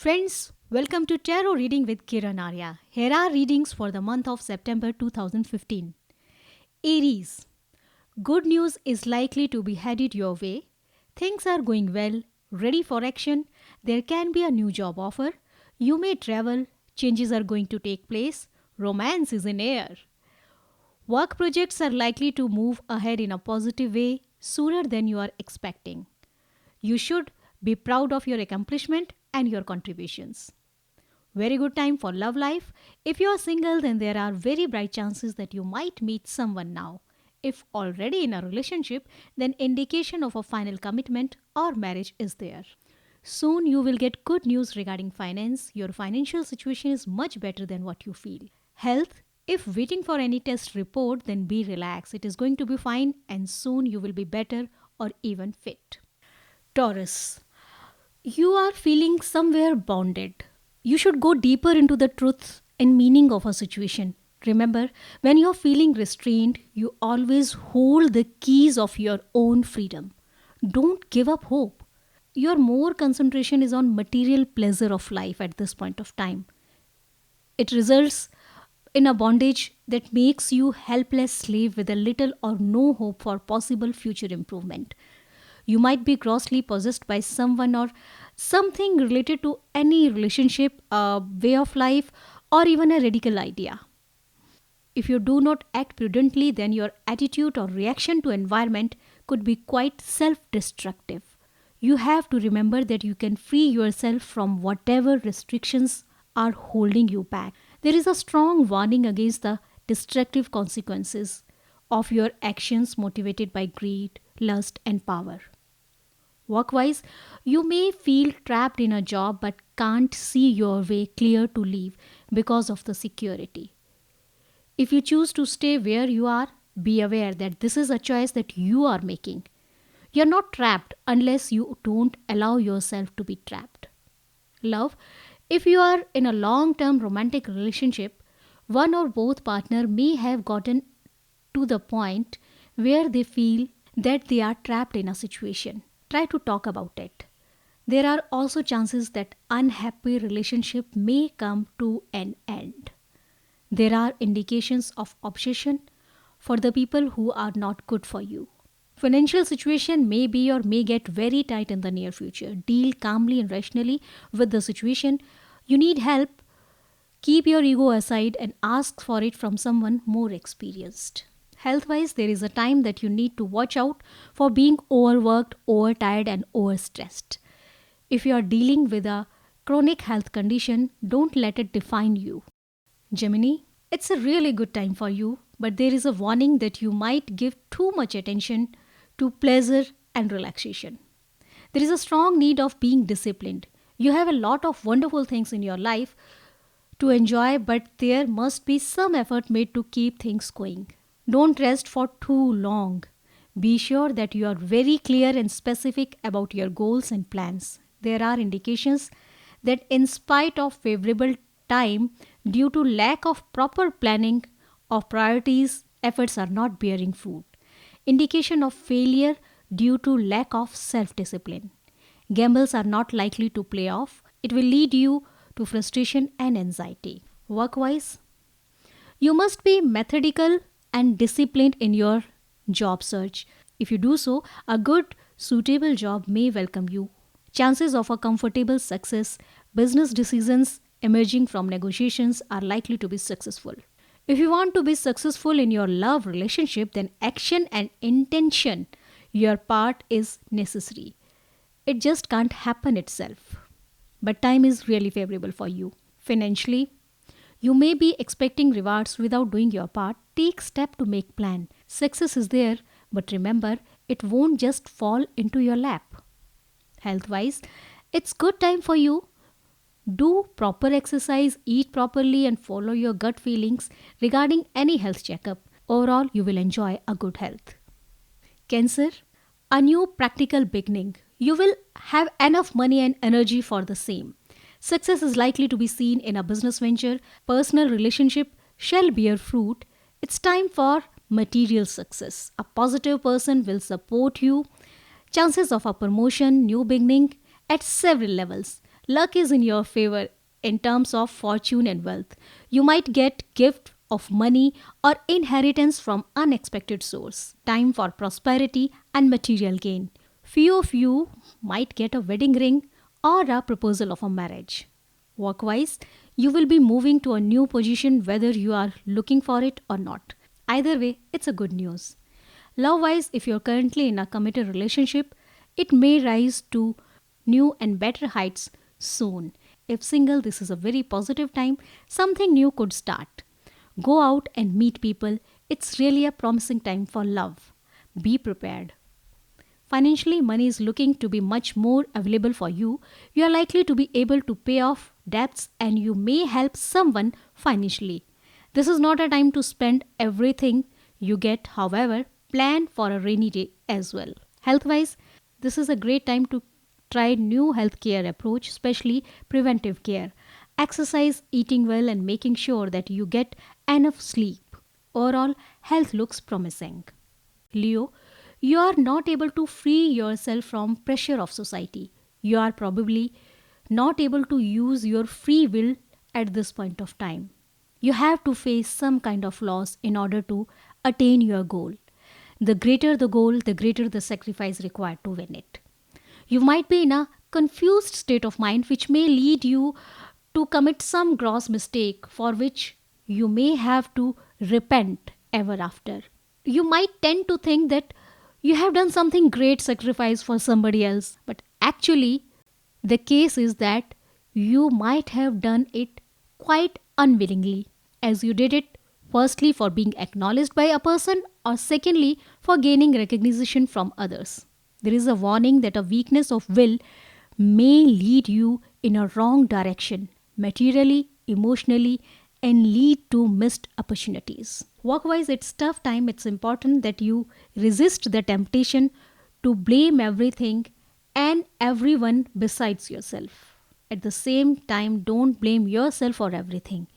Friends, welcome to Tarot Reading with Kiran Arya. Here are readings for the month of September 2015. Aries, good news is likely to be headed your way. Things are going well, ready for action. There can be a new job offer. You may travel. Changes are going to take place. Romance is in air. Work projects are likely to move ahead in a positive way sooner than you are expecting. You should be proud of your accomplishment and your contributions. Very good time for love life. If you are single, then there are very bright chances that you might meet someone now. If already in a relationship, then indication of a final commitment or marriage is there. Soon you will get good news regarding finance. Your financial situation is much better than what you feel. Health, if waiting for any test report, then be relaxed. It is going to be fine and soon you will be better or even fit. Taurus, you are feeling somewhere bounded. You should go deeper into the truth and meaning of a situation. Remember, when you're feeling restrained, you always hold the keys of your own freedom. Don't give up hope. Your more concentration is on material pleasure of life at this point of time. It results in a bondage that makes you helpless slave with a little or no hope for possible future improvement. You might be grossly possessed by someone or something related to any relationship, a way of life, or even a radical idea. If you do not act prudently, then your attitude or reaction to environment could be quite self-destructive. You have to remember that you can free yourself from whatever restrictions are holding you back. There is a strong warning against the destructive consequences of your actions motivated by greed, lust, and power. Work-wise, you may feel trapped in a job but can't see your way clear to leave because of the security. If you choose to stay where you are, be aware that this is a choice that you are making. You're not trapped unless you don't allow yourself to be trapped. Love, if you are in a long-term romantic relationship, one or both partner may have gotten to the point where they feel that they are trapped in a situation. Try to talk about it. There are also chances that unhappy relationship may come to an end. There are indications of obsession for the people who are not good for you. Financial situation may be or may get very tight in the near future. Deal calmly and rationally with the situation. You need help. Keep your ego aside and ask for it from someone more experienced. Health wise, there is a time that you need to watch out for being overworked, overtired, and overstressed. If you are dealing with a chronic health condition, don't let it define you. Gemini, it's a really good time for you, but there is a warning that you might give too much attention to pleasure and relaxation. There is a strong need of being disciplined. You have a lot of wonderful things in your life to enjoy, but there must be some effort made to keep things going. Don't rest for too long. Be sure that you are very clear and specific about your goals and plans. There are indications that, in spite of favorable time, due to lack of proper planning of priorities, efforts are not bearing fruit. Indication of failure due to lack of self discipline. Gambles are not likely to play off. It will lead you to frustration and anxiety. Work wise, you must be methodical and disciplined in your job search. If you do so, a good, suitable job may welcome you. Chances of a comfortable success, business decisions emerging from negotiations are likely to be successful. If you want to be successful in your love relationship, then action and intention, your part is necessary. It just can't happen itself. But time is really favorable for you. Financially, you may be expecting rewards without doing your part. Take step to make plan. Success is there, but remember, it won't just fall into your lap. Health wise, it's good time for you. Do proper exercise, eat properly, and follow your gut feelings regarding any health checkup. Overall, you will enjoy a good health. Cancer, a new practical beginning. You will have enough money and energy for the same. Success is likely to be seen in a business venture. Personal relationship shall bear fruit. It's time for material success. A positive person will support you. Chances of a promotion, new beginning at several levels. Luck is in your favor in terms of fortune and wealth. You might get gift of money or inheritance from unexpected source. Time for prosperity and material gain. Few of you might get a wedding ring or a proposal of a marriage. Work-wise, you will be moving to a new position whether you are looking for it or not. Either way, it's a good news. Love-wise, if you're currently in a committed relationship, it may rise to new and better heights soon. If single, this is a very positive time. Something new could start. Go out and meet people. It's really a promising time for love. Be prepared. Financially, money is looking to be much more available for you. You are likely to be able to pay off debts and you may help someone financially. This is not a time to spend everything you get, however, plan for a rainy day as well. Health wise, this is a great time to try new healthcare approach, especially preventive care. Exercise, eating well, and making sure that you get enough sleep. Overall, health looks promising. Leo, you are not able to free yourself from pressure of society. You are probably not able to use your free will at this point of time. You have to face some kind of loss in order to attain your goal. The greater the goal, the greater the sacrifice required to win it. You might be in a confused state of mind which may lead you to commit some gross mistake for which you may have to repent ever after. You might tend to think that you have done something great sacrifice for somebody else, but actually the case is that you might have done it quite unwillingly, as you did it firstly for being acknowledged by a person or secondly for gaining recognition from others. There is a warning that a weakness of will may lead you in a wrong direction, materially, emotionally, and lead to missed opportunities. Work-wise, it's tough time. It's important that you resist the temptation to blame everything and everyone besides yourself. At the same time, don't blame yourself for everything.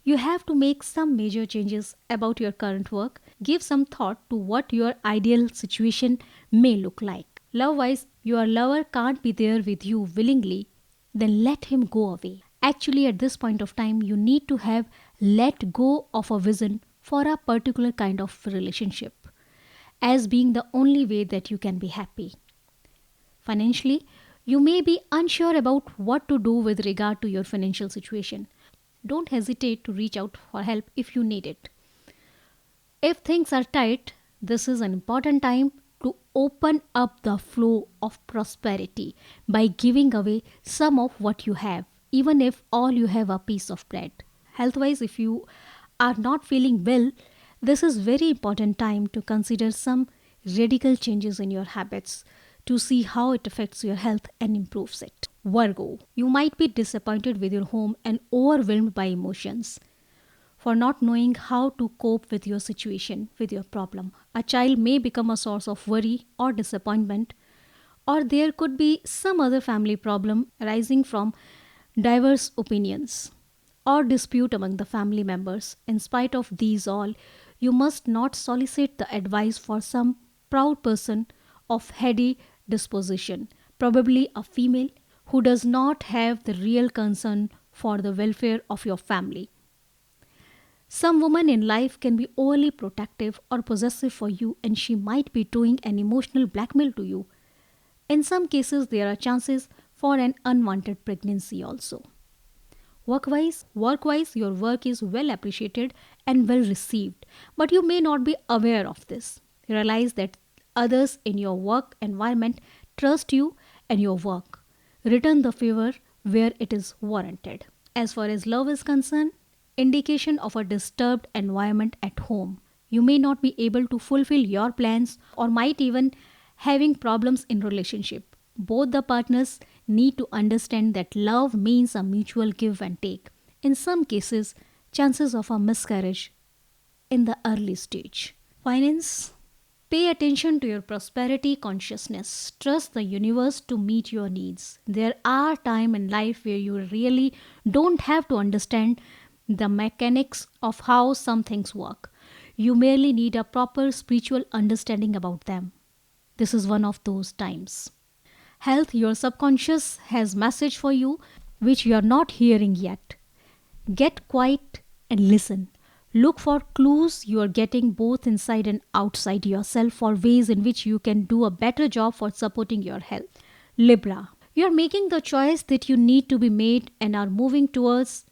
You have to make some major changes about your current work. Give some thought to what your ideal situation may look like. Love-wise, your lover can't be there with you willingly, then let him go away. Actually, at this point of time, you need to have let go of a vision for a particular kind of relationship as being the only way that you can be happy. Financially, you may be unsure about what to do with regard to your financial situation. Don't hesitate to reach out for help if you need it. If things are tight, this is an important time to open up the flow of prosperity by giving away some of what you have, even if all you have a piece of bread. Health-wise, if you are not feeling well, this is very important time to consider some radical changes in your habits to see how it affects your health and improves it. Virgo, you might be disappointed with your home and overwhelmed by emotions for not knowing how to cope with your situation, with your problem. A child may become a source of worry or disappointment, or there could be some other family problem arising from diverse opinions or dispute among the family members. In spite of these all, you must not solicit the advice for some proud person of heady disposition, probably a female who does not have the real concern for the welfare of your family. Some woman in life can be overly protective or possessive for you and she might be doing an emotional blackmail to you. In some cases, there are chances for an unwanted pregnancy also. Work-wise, your work is well appreciated and well received, but you may not be aware of this. Realize that others in your work environment trust you and your work. Return the favor where it is warranted. As far as love is concerned, indication of a disturbed environment at home. You may not be able to fulfill your plans or might even having problems in relationship. Both the partners need to understand that love means a mutual give and take. In some cases, chances of a miscarriage in the early stage. Finance. Pay attention to your prosperity consciousness. Trust the universe to meet your needs. There are times in life where you really don't have to understand the mechanics of how some things work. You merely need a proper spiritual understanding about them. This is one of those times. Health, your subconscious has message for you which you are not hearing yet. Get quiet and listen. Look for clues you are getting both inside and outside yourself for ways in which you can do a better job for supporting your health. Libra. You are making the choice that you need to be made and are moving towards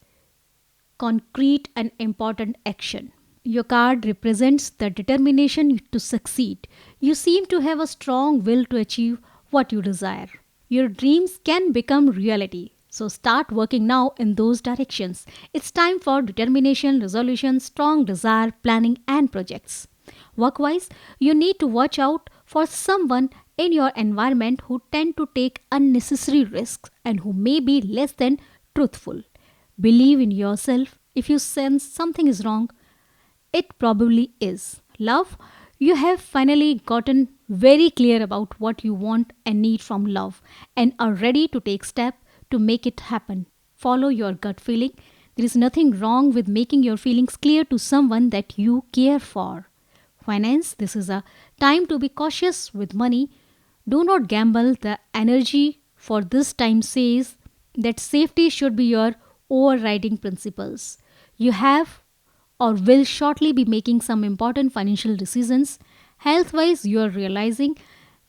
concrete and important action. Your card represents the determination to succeed. You seem to have a strong will to achieve what you desire. Your dreams can become reality. So start working now in those directions. It's time for determination, resolution, strong desire, planning, and projects. Work-wise, you need to watch out for someone in your environment who tend to take unnecessary risks and who may be less than truthful. Believe in yourself. If you sense something is wrong, it probably is. Love, you have finally gotten very clear about what you want and need from love and are ready to take steps to make it happen. Follow your gut feeling. There is nothing wrong with making your feelings clear to someone that you care for. Finance, this is a time to be cautious with money. Do not gamble. The energy for this time says that safety should be your overriding principles. You have or will shortly be making some important financial decisions. Health wise, you are realizing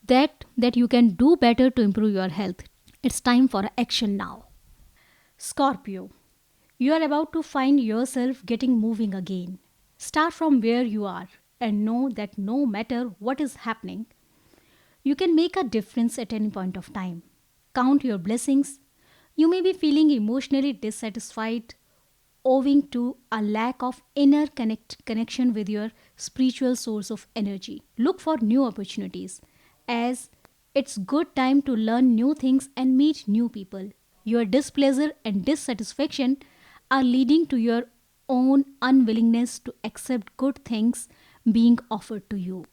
that you can do better to improve your health. It's time for action now. Scorpio, you are about to find yourself getting moving again. Start from where you are and know that no matter what is happening, you can make a difference at any point of time. Count your blessings. You may be feeling emotionally dissatisfied owing to a lack of inner connection with your spiritual source of energy. Look for new opportunities as it's good time to learn new things and meet new people. Your displeasure and dissatisfaction are leading to your own unwillingness to accept good things being offered to you.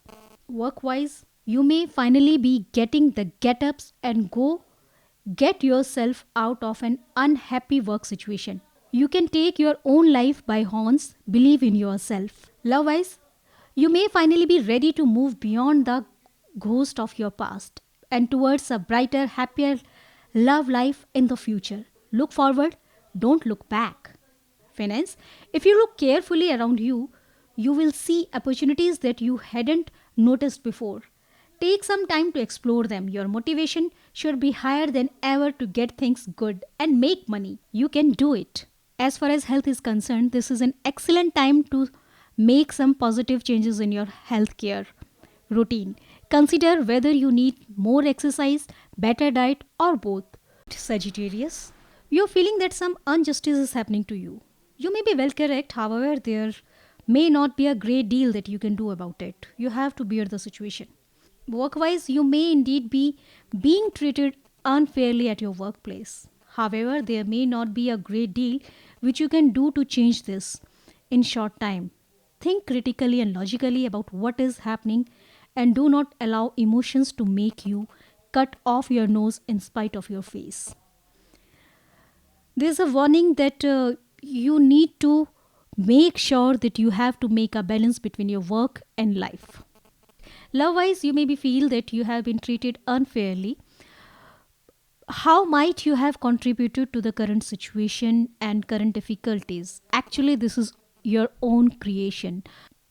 Work wise, you may finally be getting the get ups and go get yourself out of an unhappy work situation. You can take your own life by horns, believe in yourself. Love wise, you may finally be ready to move beyond the ghost of your past and towards a brighter, happier love life in the future. Look forward, don't look back. Finance, if you look carefully around you, you will see opportunities that you hadn't noticed before. Take some time to explore them. Your motivation should be higher than ever to get things good and make money. You can do it. As far as health is concerned, this is an excellent time to make some positive changes in your healthcare routine. Consider whether you need more exercise, better diet, or both. Sagittarius, you're feeling that some injustice is happening to you. You may be well correct, however, there may not be a great deal that you can do about it. You have to bear the situation. Work wise, you may indeed be being treated unfairly at your workplace. However, there may not be a great deal which you can do to change this in short time. Think critically and logically about what is happening and do not allow emotions to make you cut off your nose in spite of your face. There's a warning that you need to make sure that you have to make a balance between your work and life. Love wise, you maybe feel that you have been treated unfairly. How might you have contributed to the current situation and current difficulties? Actually, this is your own creation.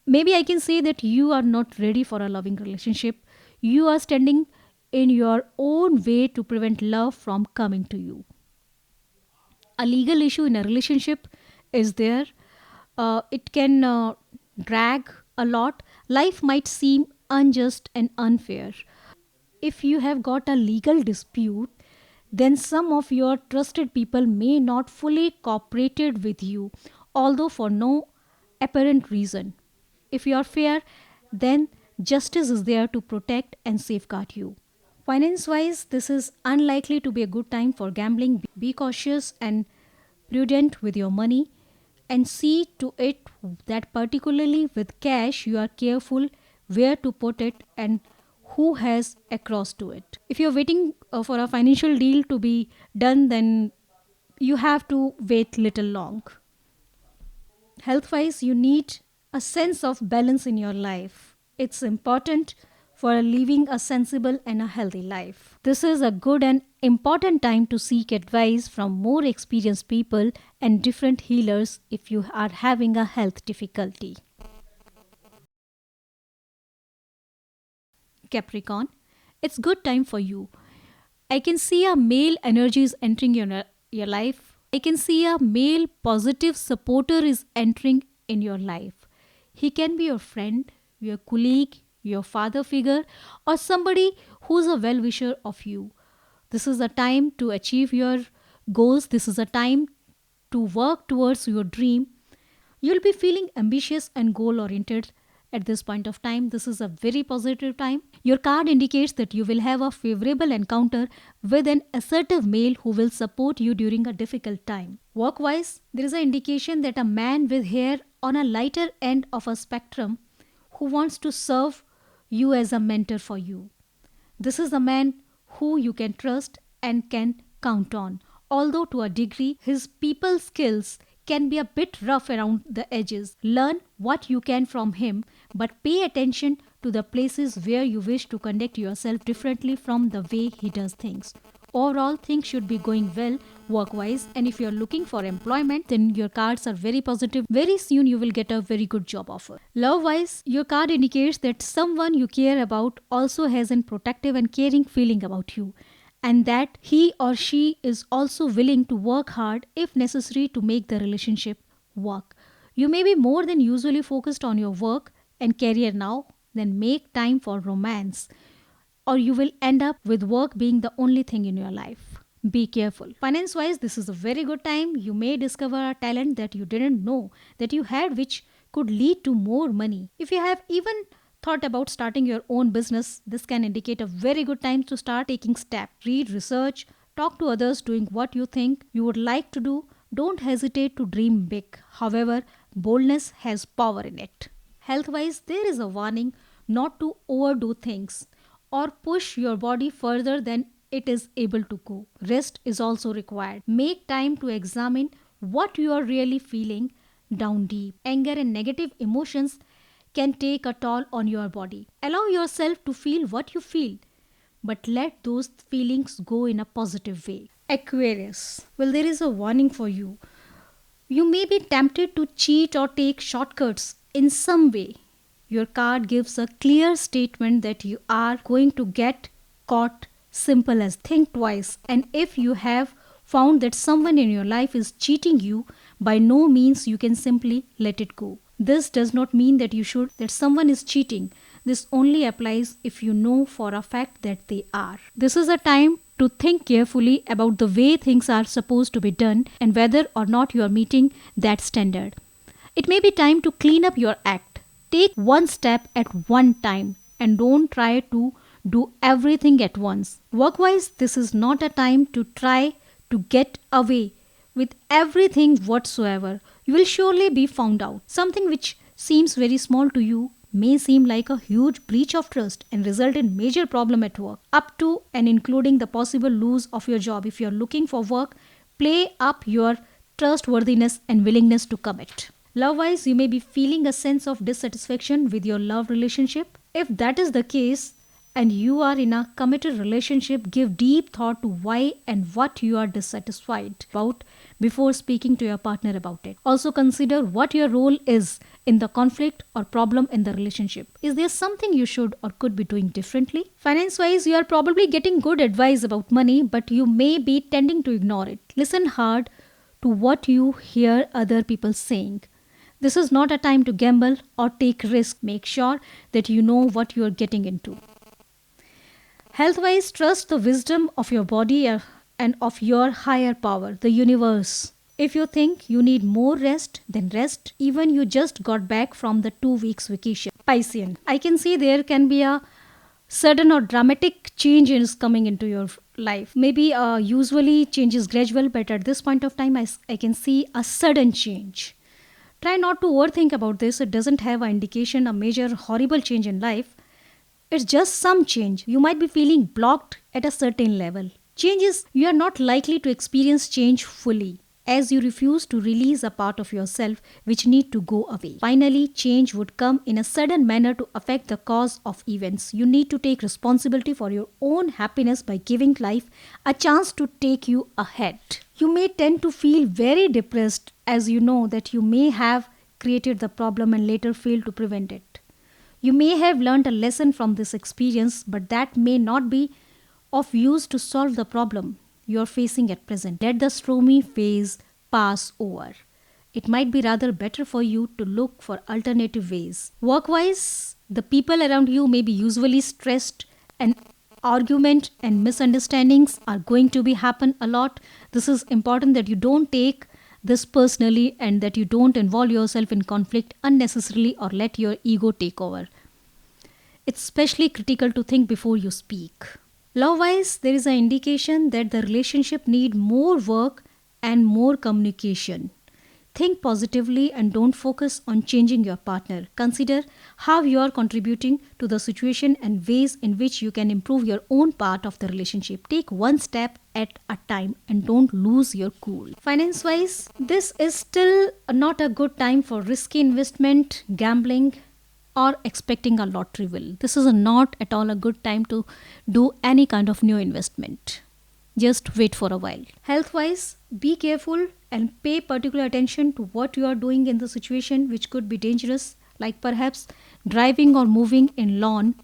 Maybe I can say that you are not ready for a loving relationship. You are standing in your own way to prevent love from coming to you. A legal issue in a relationship is there. It can drag a lot. Life might seem unjust and unfair. If you have got a legal dispute, then some of your trusted people may not fully cooperated with you, although for no apparent reason. If you are fair, then justice is there to protect and safeguard you. Finance wise, this is unlikely to be a good time for gambling. Be cautious and prudent with your money and see to it that, particularly with cash, you are careful where to put it and who has access to it. If you're waiting for a financial deal to be done, then you have to wait little long. Health wise, you need a sense of balance in your life. It's important for living a sensible and a healthy life. This is a good and important time to seek advice from more experienced people and different healers if you are having a health difficulty. Capricorn, it's good time for you. I can see a male energy is entering your life. I can see a male positive supporter is entering in your life. He can be your friend, your colleague, your father figure, or somebody who's a well wisher of you. This is a time to achieve your goals. This is a time to work towards your dream. You'll be feeling ambitious and goal oriented at this point of time. This is a very positive time. Your card indicates that you will have a favorable encounter with an assertive male who will support you during a difficult time. Work wise, there is an indication that a man with hair on a lighter end of a spectrum who wants to serve you as a mentor for you. This is a man who you can trust and can count on. Although to a degree, his people skills can be a bit rough around the edges. Learn what you can from him, but pay attention to the places where you wish to conduct yourself differently from the way he does things. Overall, things should be going well work wise, and if you're looking for employment, then your cards are very positive. Very soon, you will get a very good job offer. Love wise, your card indicates that someone you care about also has a protective and caring feeling about you, and that he or she is also willing to work hard if necessary to make the relationship work. You may be more than usually focused on your work and career now, then make time for romance, or you will end up with work being the only thing in your life. Be careful. Finance wise, this is a very good time. You may discover a talent that you didn't know that you had, which could lead to more money. If you have even thought about starting your own business, this can indicate a very good time to start taking steps. Read, research, talk to others doing what you think you would like to do. Don't hesitate to dream big. However, boldness has power in it. Health wise, there is a warning not to overdo things or push your body further than it is able to go. Rest is also required. Make time to examine what you are really feeling down deep. Anger and negative emotions can take a toll on your body. Allow yourself to feel what you feel, but let those feelings go in a positive way. Aquarius. Well, there is a warning for you. You may be tempted to cheat or take shortcuts in some way. Your card gives a clear statement that you are going to get caught. Simple as think twice, and if you have found that someone in your life is cheating you, by no means you can simply let it go. This does not mean that someone is cheating. This only applies if you know for a fact that they are. This is a time to think carefully about the way things are supposed to be done and whether or not you are meeting that standard. It may be time to clean up your act. Take one step at one time and don't try to do everything at once. Work-wise, this is not a time to try to get away with everything whatsoever. You will surely be found out. Something which seems very small to you may seem like a huge breach of trust and result in major problem at work, up to and including the possible lose of your job. If you are looking for work, play up your trustworthiness and willingness to commit. Love-wise, you may be feeling a sense of dissatisfaction with your love relationship. If that is the case, and you are in a committed relationship, give deep thought to why and what you are dissatisfied about before speaking to your partner about it. Also consider what your role is in the conflict or problem in the relationship. Is there something you should or could be doing differently? Finance-wise, you are probably getting good advice about money, but you may be tending to ignore it. Listen hard to what you hear other people saying. This is not a time to gamble or take risk. Make sure that you know what you are getting into. Health-wise, trust the wisdom of your body and of your higher power, the universe. If you think you need more rest, then rest. Even you just got back from the 2 weeks vacation. Piscean. I can see there can be a sudden or dramatic change is coming into your life. Maybe usually change is gradual, but at this point of time, I can see a sudden change. Try not to overthink about this. It doesn't have an indication a major horrible change in life. It's just some change. You might be feeling blocked at a certain level. Change is, you are not likely to experience change fully. as you refuse to release a part of yourself which need to go away. Finally, change would come in a sudden manner to affect the cause of events. You need to take responsibility for your own happiness by giving life a chance to take you ahead. You may tend to feel very depressed as you know that you may have created the problem and later failed to prevent it. You may have learned a lesson from this experience, but that may not be of use to solve the problem you are facing at present. Let the stormy phase pass over. It might be rather better for you to look for alternative ways. Work-wise, the people around you may be usually stressed and argument and misunderstandings are going to be happen a lot. This is important that you don't take this personally and that you don't involve yourself in conflict unnecessarily or let your ego take over. It's especially critical to think before you speak. Love-wise, there is an indication that the relationship need more work and more communication. Think positively and don't focus on changing your partner. Consider how you are contributing to the situation and ways in which you can improve your own part of the relationship. Take one step at a time and don't lose your cool. Finance-wise, this is still not a good time for risky investment, gambling, or expecting a lottery will. This is not at all a good time to do any kind of new investment. Just wait for a while. Health-wise, be careful and pay particular attention to what you are doing in the situation which could be dangerous, like perhaps driving or moving in lawn.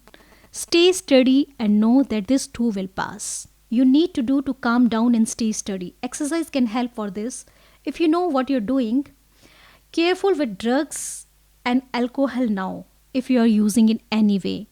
Stay steady and know that this too will pass. You need to do to calm down and stay steady. Exercise can help for this. If you know what you're doing, careful with drugs and alcohol now if you are using in any way.